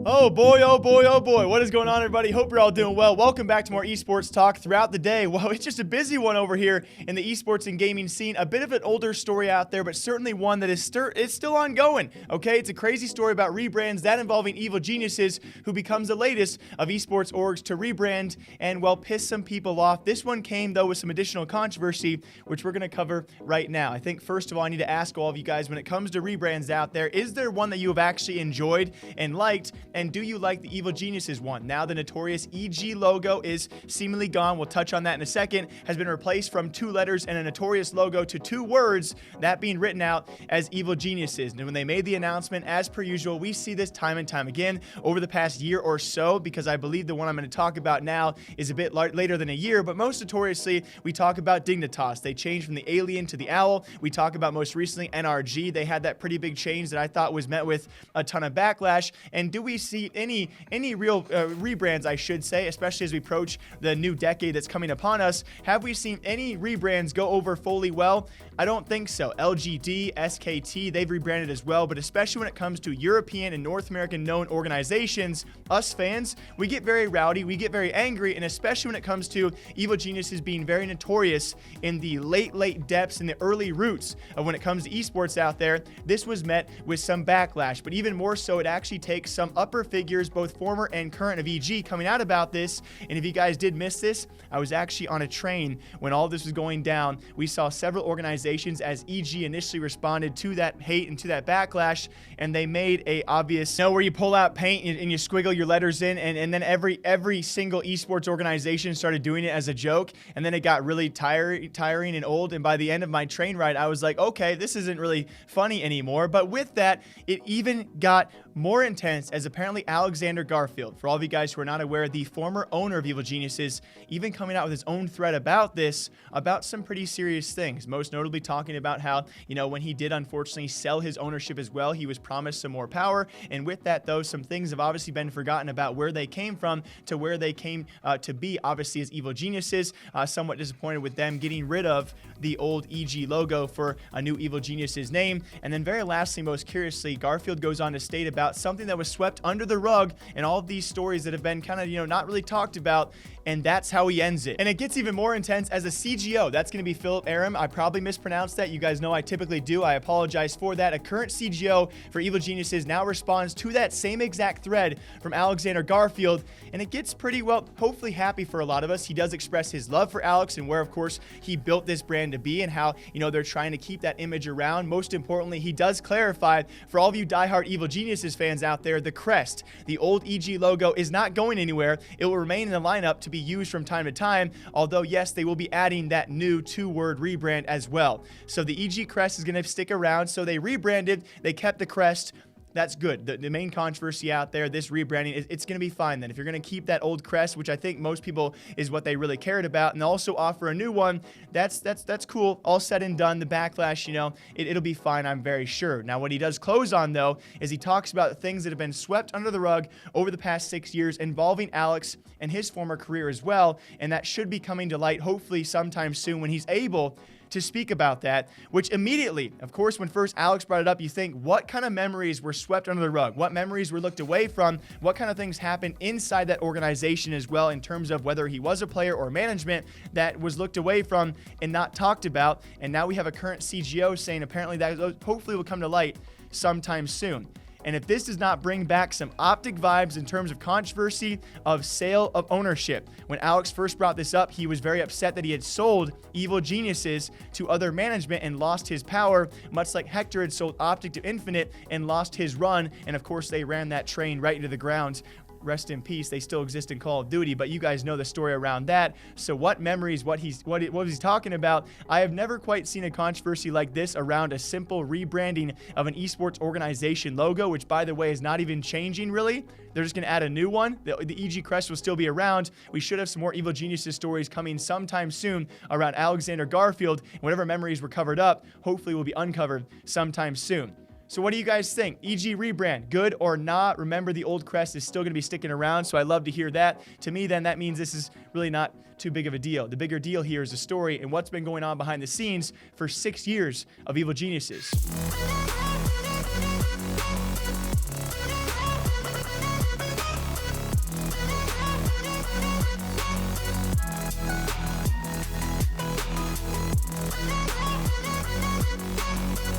Oh boy, oh boy, oh boy. What is going on, everybody? Hope you're all doing well. Welcome back to more esports talk throughout the day. Well, it's just a busy one over here in the esports and gaming scene. A bit of an older story out there, but certainly one that is still ongoing. Okay, it's a crazy story about rebrands, that involving evil geniuses, who becomes the latest of esports orgs to rebrand and, well, piss some people off. This one came, though, with some additional controversy, which we're going to cover right now. I think, first of all, I need to ask all of you guys, when it comes to rebrands out there, is there one that you have actually enjoyed and liked? And do you like the Evil Geniuses one? Now the notorious EG logo is seemingly gone. We'll touch on that in a second. Has been replaced from 2 letters and a notorious logo to 2 words, that being written out as Evil Geniuses. And when they made the announcement, as per usual, we see this time and time again over the past year or so, because I believe the one I'm going to talk about now is a bit later than a year, but most notoriously, we talk about Dignitas. They changed from the alien to the owl. We talk about most recently NRG. They had that pretty big change that I thought was met with a ton of backlash. And do we see any real rebrands, I should say, especially as we approach the new decade that's coming upon us? Have we seen any rebrands go over fully well? I don't think so. LGD, SKT, they've rebranded as well, but especially when it comes to European and North American known organizations, us fans, we get very rowdy, we get very angry, and especially when it comes to Evil Geniuses being very notorious in the late depths and the early roots of when it comes to esports out there, this was met with some backlash. But even more so, it actually takes some upper figures, both former and current, of EG coming out about this. And if you guys did miss this, I was actually on a train when all this was going down. We saw several organizations as EG initially responded to that hate and to that backlash, and they made a obvious, where you pull out paint and you squiggle your letters in, and then every single esports organization started doing it as a joke, and then it got really tiring and old, and by the end of my train ride, I was like, okay, this isn't really funny anymore. But with that, it even got more intense, as apparently Alexander Garfield, for all of you guys who are not aware, the former owner of Evil Geniuses, even coming out with his own thread about this, about some pretty serious things, most notably talking about how, when he did unfortunately sell his ownership as well, he was promised some more power. And with that, though, some things have obviously been forgotten about where they came from to where they came to be, obviously, as Evil Geniuses. Somewhat disappointed with them getting rid of the old EG logo for a new Evil Geniuses name. And then very lastly, most curiously, Garfield goes on to state about something that was swept under the rug and all of these stories that have been kind of, not really talked about. And that's how he ends it. And it gets even more intense as a CGO. That's going to be Philip Aram. I probably mispronounced that. You guys know I typically do. I apologize for that. A current CGO for Evil Geniuses now responds to that same exact thread from Alexander Garfield. And it gets pretty, well, hopefully happy for a lot of us. He does express his love for Alex and where, of course, he built this brand to be and how, they're trying to keep that image around. Most importantly, he does clarify for all of you diehard Evil Geniuses fans out there, the crest, the old EG logo, is not going anywhere. It will remain in the lineup to be used from time to time, although yes, they will be adding that new 2-word rebrand as well. So the EG crest is going to stick around. So they rebranded, they kept the crest. That's good. The main controversy out there, this rebranding, it's going to be fine then. If you're going to keep that old crest, which I think most people is what they really cared about, and also offer a new one, that's cool. All said and done, the backlash, it'll be fine, I'm very sure. Now, what he does close on, though, is he talks about things that have been swept under the rug over the past 6 years involving Alex and his former career as well, and that should be coming to light hopefully sometime soon when he's able to speak about that, which immediately, of course, when first Alex brought it up, you think, what kind of memories were swept under the rug? What memories were looked away from? What kind of things happened inside that organization as well, in terms of whether he was a player or management that was looked away from and not talked about? And now we have a current CGO saying apparently that hopefully will come to light sometime soon. And if this does not bring back some optic vibes in terms of controversy of sale of ownership, when Alex first brought this up, he was very upset that he had sold Evil Geniuses to other management and lost his power, much like Hector had sold Optic to Infinite and lost his run. And of course, they ran that train right into the ground. Rest in peace. They still exist in Call of Duty, but you guys know the story around that. So what memories, what was he talking about? I have never quite seen a controversy like this around a simple rebranding of an esports organization logo, which, by the way, is not even changing really. They're just going to add a new one. The EG crest will still be around. We should have some more Evil Geniuses stories coming sometime soon around Alexander Garfield. Whatever memories were covered up, hopefully will be uncovered sometime soon. So what do you guys think? EG rebrand, good or not? Remember, the old crest is still going to be sticking around, so I love to hear that. To me, then, that means this is really not too big of a deal. The bigger deal here is the story and what's been going on behind the scenes for 6 years of Evil Geniuses.